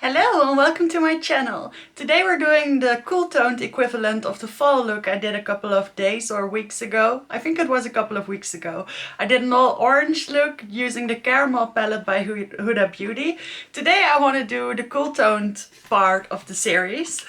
Hello and welcome to my channel. Today we're doing the cool toned equivalent of the fall look I did a couple of days or weeks ago. I think it was a couple of weeks ago. I did an all orange look using the caramel palette by Huda Beauty. Today I want to do the cool toned part of the series.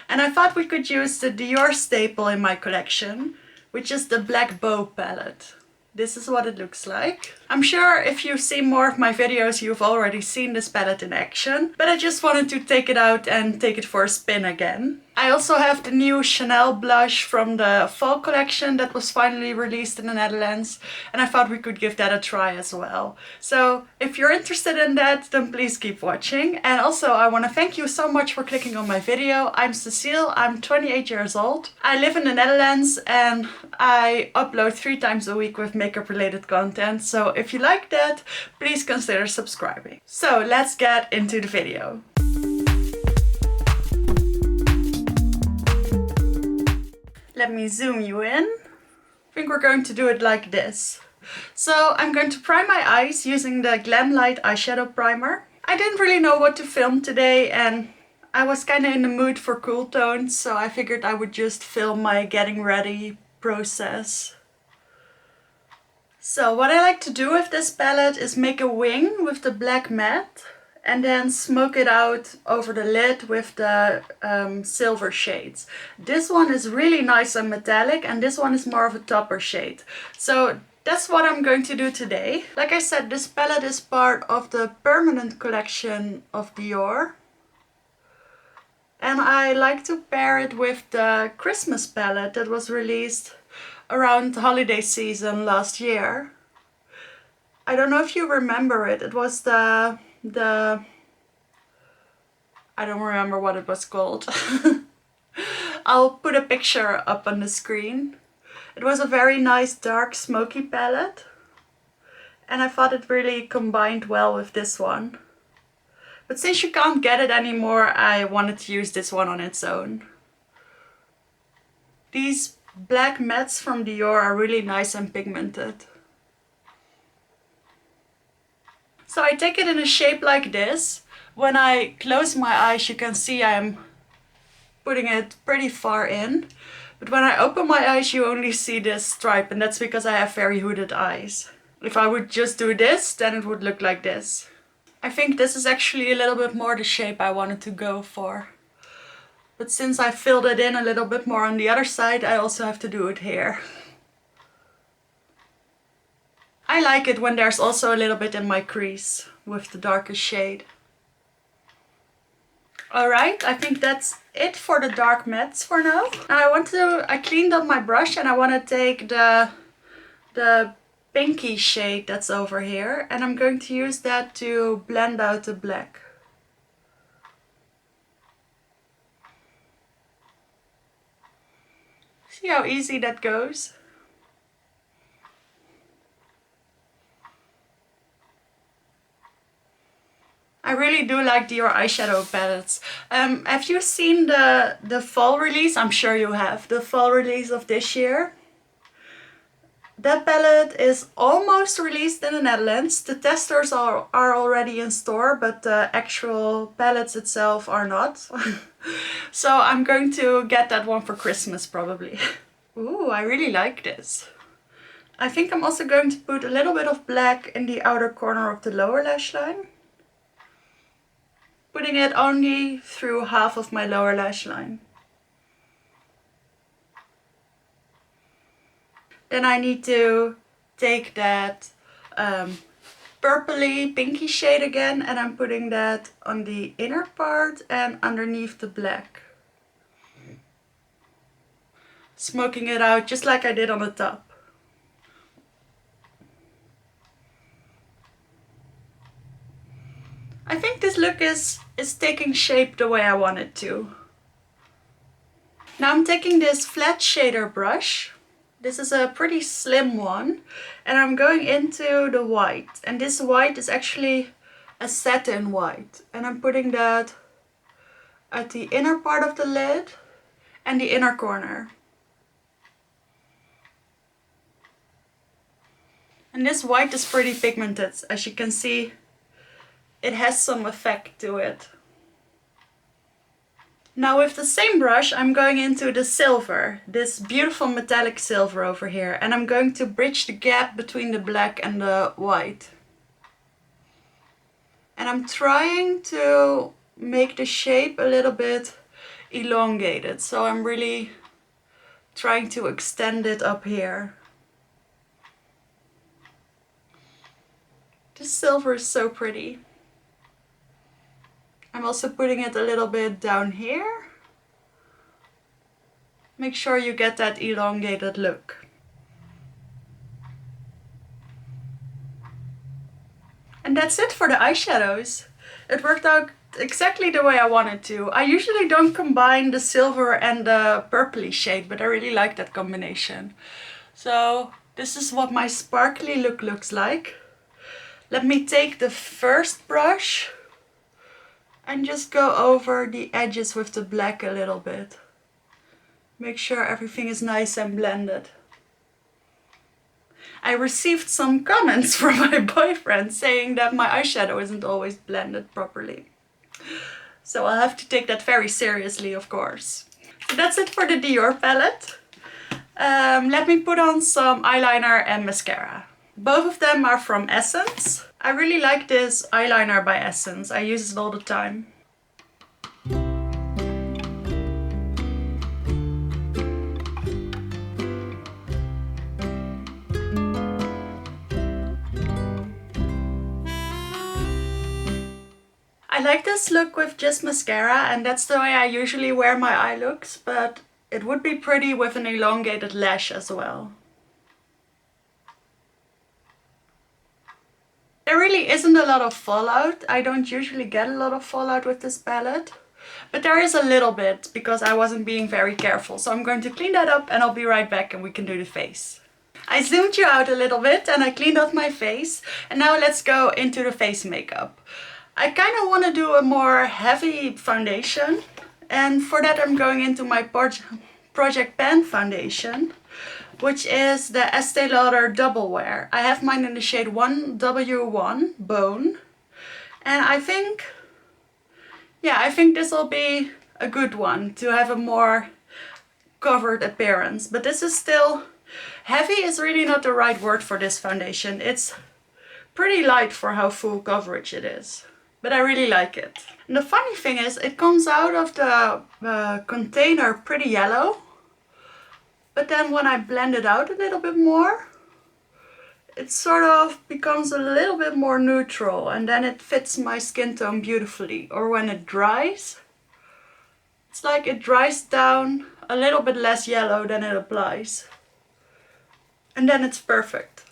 And I thought we could use the Dior staple in my collection, which is the Black Bow palette. This is what it looks like. I'm sure if you've seen more of my videos, you've already seen this palette in action, but I just wanted to take it out and take it for a spin again. I also have the new Chanel blush from the fall collection that was finally released in the Netherlands, and I thought we could give that a try as well. So if you're interested in that, then please keep watching. And also I want to thank you so much for clicking on my video. I'm Cecile, I'm 28 years old. I live in the Netherlands and I upload 3 times a week with makeup related content. So if you like that, please consider subscribing. So let's get into the video. Let me zoom you in. I think we're going to do it like this. So I'm going to prime my eyes using the Glam Light eyeshadow primer. I didn't really know what to film today and I was kind of in the mood for cool tones, so I figured I would just film my getting ready process. So what I like to do with this palette is make a wing with the black matte and then smoke it out over the lid with the silver shades. This one is really nice and metallic and this one is more of a topper shade. So that's what I'm going to do today. Like I said, this palette is part of the permanent collection of Dior. And I like to pair it with the Christmas palette that was released around the holiday season last year. I don't know if you remember it. It was the I don't remember what it was called. I'll put a picture up on the screen. It was a very nice dark smoky palette and I thought it really combined well with this one. But since you can't get it anymore, I wanted to use this one on its own. These black mattes from Dior are really nice and pigmented. So I take it in a shape like this. When I close my eyes, you can see I'm putting it pretty far in. But when I open my eyes, you only see this stripe, and that's because I have very hooded eyes. If I would just do this, then it would look like this. I think this is actually a little bit more the shape I wanted to go for. But since I filled it in a little bit more on the other side, I also have to do it here. I like it when there's also a little bit in my crease with the darkest shade. Alright, I think that's it for the dark mattes for now. Now I cleaned up my brush and I want to take the pinky shade that's over here and I'm going to use that to blend out the black. See how easy that goes? I really do like Dior eyeshadow palettes. Have you seen the fall release? I'm sure you have. The fall release of this year. That palette is almost released in the Netherlands. The testers are already in store, but the actual palettes itself are not. So I'm going to get that one for Christmas probably. Ooh, I really like this. I think I'm also going to put a little bit of black in the outer corner of the lower lash line. Putting it only through half of my lower lash line. Then I need to take that purpley pinky shade again and I'm putting that on the inner part and underneath the black. Smoking it out just like I did on the top. I think this look is taking shape the way I want it to. Now I'm taking this flat shader brush. This is a pretty slim one and I'm going into the white, and this white is actually a satin white, and I'm putting that at the inner part of the lid and the inner corner. And this white is pretty pigmented, as you can see. It has some effect to it. Now with the same brush, I'm going into the silver, this beautiful metallic silver over here, and I'm going to bridge the gap between the black and the white. And I'm trying to make the shape a little bit elongated, so I'm really trying to extend it up here. This silver is so pretty. I'm also putting it a little bit down here. Make sure you get that elongated look. And that's it for the eyeshadows. It worked out exactly the way I wanted to. I usually don't combine the silver and the purpley shade, but I really like that combination. So this is what my sparkly look looks like. Let me take the first brush and just go over the edges with the black a little bit. Make sure everything is nice and blended. I received some comments from my boyfriend saying that my eyeshadow isn't always blended properly. So I'll have to take that very seriously, of course. So that's it for the Dior palette. Let me put on some eyeliner and mascara. Both of them are from Essence. I really like this eyeliner by Essence. I use it all the time. I like this look with just mascara, and that's the way I usually wear my eye looks, but it would be pretty with an elongated lash as well. There really isn't a lot of fallout. I don't usually get a lot of fallout with this palette, but there is a little bit because I wasn't being very careful. So I'm going to clean that up and I'll be right back and we can do the face. I zoomed you out a little bit and I cleaned up my face, and now let's go into the face makeup. I kind of want to do a more heavy foundation, and for that I'm going into my Project Pan foundation, which is the Estee Lauder Double Wear. I have mine in the shade 1W1 Bone, and I think this will be a good one to have a more covered appearance. But this is still, heavy is really not the right word for this foundation. It's pretty light for how full coverage it is, but I really like it. And the funny thing is, it comes out of the container pretty yellow. But then when I blend it out a little bit more, it sort of becomes a little bit more neutral, and then it fits my skin tone beautifully. Or when it dries, it's like it dries down a little bit less yellow than it applies. And then it's perfect.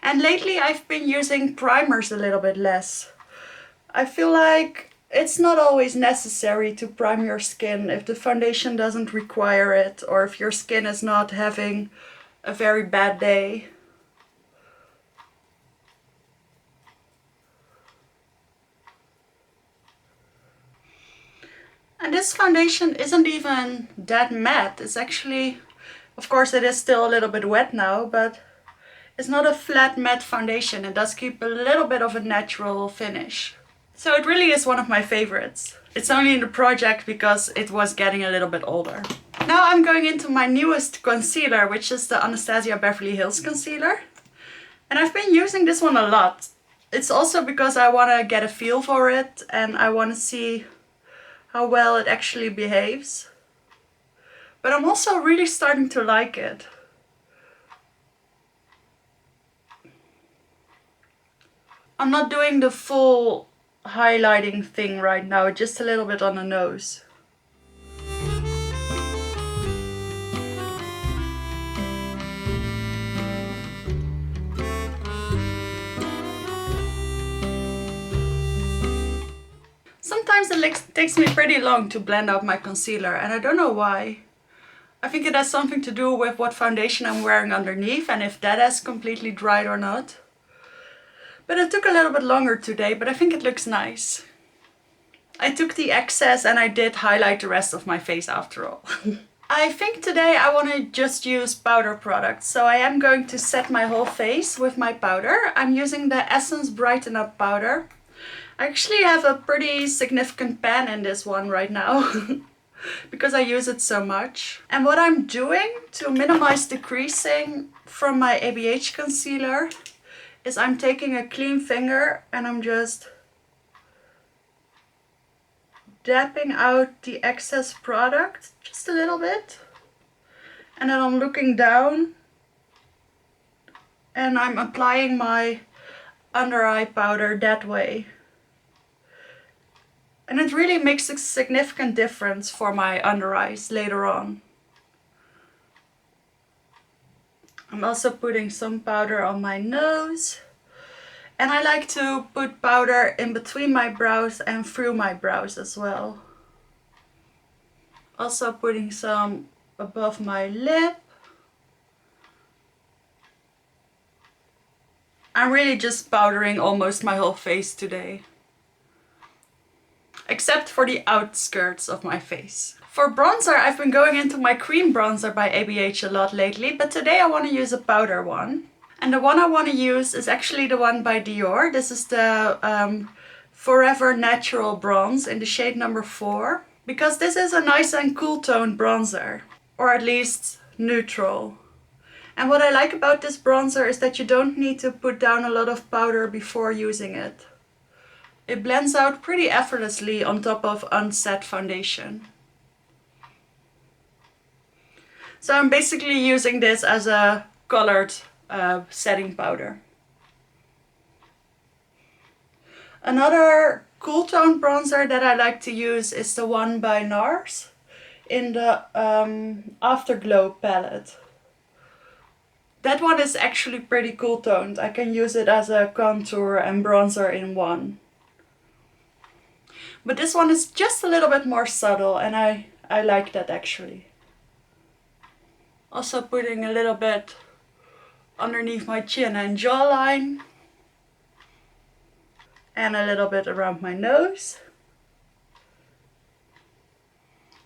And lately I've been using primers a little bit less. I feel like it's not always necessary to prime your skin if the foundation doesn't require it, or if your skin is not having a very bad day. And this foundation isn't even that matte. It's actually, of course it is still a little bit wet now, but it's not a flat matte foundation. It does keep a little bit of a natural finish. So it really is one of my favorites. It's only in the project because it was getting a little bit older. Now I'm going into my newest concealer, which is the Anastasia Beverly Hills concealer. And I've been using this one a lot. It's also because I want to get a feel for it and I want to see how well it actually behaves. But I'm also really starting to like it. I'm not doing the full highlighting thing right now, just a little bit on the nose. Sometimes it takes me pretty long to blend out my concealer, and I don't know why. I think it has something to do with what foundation I'm wearing underneath and if that has completely dried or not. But it took a little bit longer today, but I think it looks nice. I took the excess and I did highlight the rest of my face after all. I think today I want to just use powder products, so I am going to set my whole face with my powder. I'm using the Essence Brighten Up powder. I actually have a pretty significant pan in this one right now because I use it so much. And what I'm doing to minimize the creasing from my ABH concealer is I'm taking a clean finger and I'm just dapping out the excess product just a little bit, and then I'm looking down and I'm applying my under eye powder that way, and it really makes a significant difference for my under eyes later on. I'm also putting some powder on my nose. And I like to put powder in between my brows and through my brows as well. Also putting some above my lip. I'm really just powdering almost my whole face today. Except for the outskirts of my face. For bronzer, I've been going into my cream bronzer by ABH a lot lately, but today I want to use a powder one. And the one I want to use is actually the one by Dior. This is the Forever Natural Bronze in the shade number 4. Because this is a nice and cool toned bronzer. Or at least neutral. And what I like about this bronzer is that you don't need to put down a lot of powder before using it. It blends out pretty effortlessly on top of unset foundation. So I'm basically using this as a colored setting powder. Another cool tone bronzer that I like to use is the one by NARS in the Afterglow palette. That one is actually pretty cool toned. I can use it as a contour and bronzer in one. But this one is just a little bit more subtle, and I like that actually. Also putting a little bit underneath my chin and jawline. And a little bit around my nose.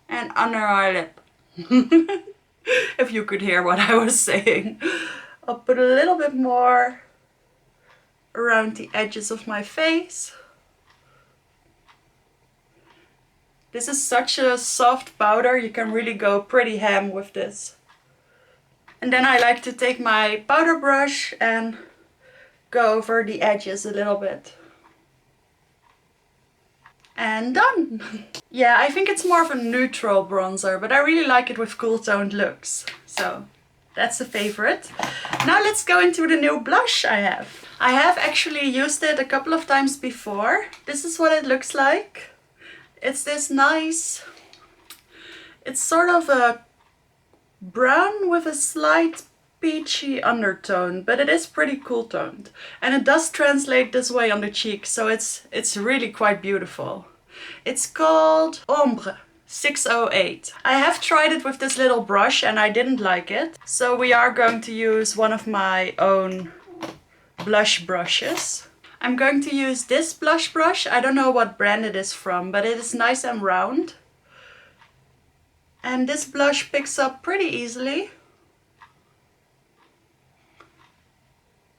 And under my lip. If you could hear what I was saying. I'll put a little bit more around the edges of my face. This is such a soft powder, you can really go pretty ham with this. And then I like to take my powder brush and go over the edges a little bit. And done! Yeah, I think it's more of a neutral bronzer, but I really like it with cool toned looks. So that's a favorite. Now let's go into the new blush I have. I have actually used it a couple of times before. This is what it looks like. It's this nice, it's sort of a brown with a slight peachy undertone, but it is pretty cool toned. And it does translate this way on the cheek, so it's really quite beautiful. It's called Ombre 608. I have tried it with this little brush and I didn't like it. So we are going to use one of my own blush brushes. I'm going to use this blush brush. I don't know what brand it is from, but it is nice and round. And this blush picks up pretty easily.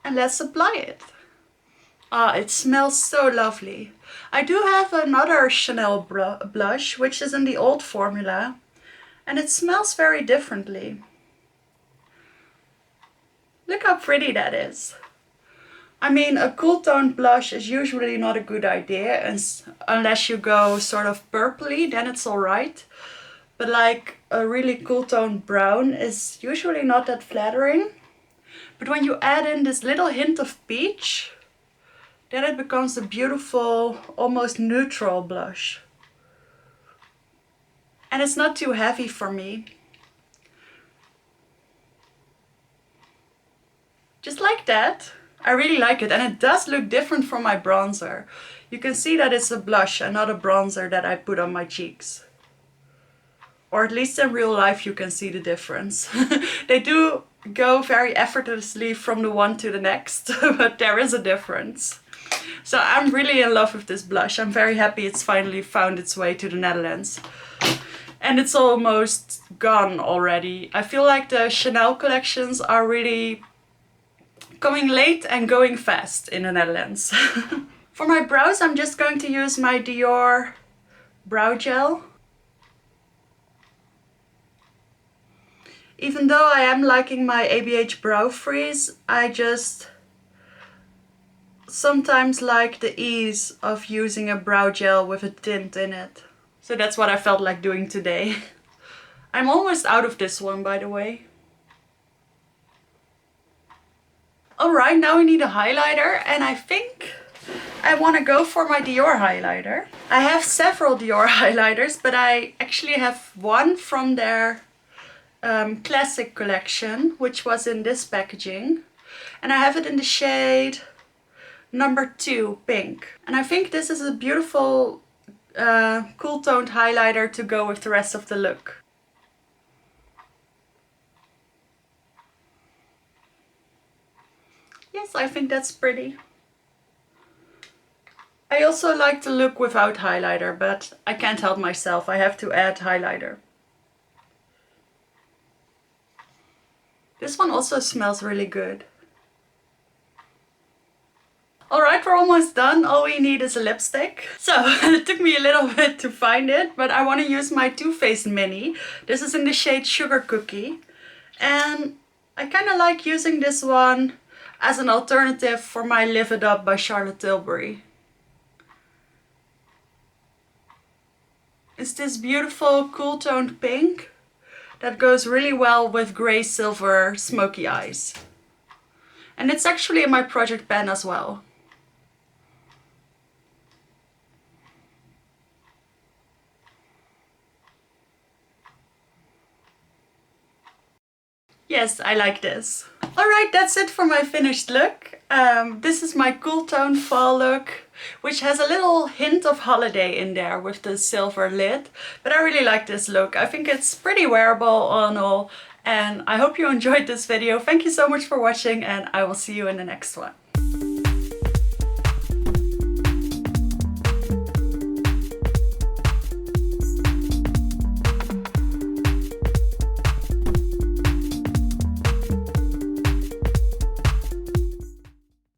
And let's apply it. Ah, it smells so lovely. I do have another Chanel blush, which is in the old formula. And it smells very differently. Look how pretty that is. I mean, a cool toned blush is usually not a good idea, unless you go sort of purpley, then it's alright. But like a really cool toned brown is usually not that flattering. But when you add in this little hint of peach, then it becomes a beautiful, almost neutral blush. And it's not too heavy for me. Just like that. I really like it, and it does look different from my bronzer. You can see that it's a blush and not a bronzer that I put on my cheeks. Or at least in real life you can see the difference. They do go very effortlessly from the one to the next, but there is a difference. So I'm really in love with this blush. I'm very happy it's finally found its way to the Netherlands. and it's almost gone already. I feel like the Chanel collections are really coming late and going fast in the Netherlands. For my brows, I'm just going to use my Dior brow gel. Even though I am liking my ABH brow freeze, I just sometimes like the ease of using a brow gel with a tint in it. So that's what I felt like doing today. I'm almost out of this one, by the way. Alright, now we need a highlighter, and I think I want to go for my Dior highlighter. I have several Dior highlighters, but I actually have one from their classic collection, which was in this packaging. And I have it in the shade number 2, pink. And I think this is a beautiful cool toned highlighter to go with the rest of the look. Yes, I think that's pretty. I also like the look without highlighter, but I can't help myself. I have to add highlighter. This one also smells really good. Alright, we're almost done. All we need is a lipstick. So, it took me a little bit to find it, but I want to use my Too Faced Mini. This is in the shade Sugar Cookie. And I kind of like using this one as an alternative for my Live It Up by Charlotte Tilbury. It's this beautiful cool toned pink that goes really well with grey silver smoky eyes. And it's actually in my project pan as well. Yes, I like this. Alright, that's it for my finished look. This is my cool tone fall look, which has a little hint of holiday in there with the silver lid. But I really like this look. I think it's pretty wearable all in all. And I hope you enjoyed this video. Thank you so much for watching, and I will see you in the next one.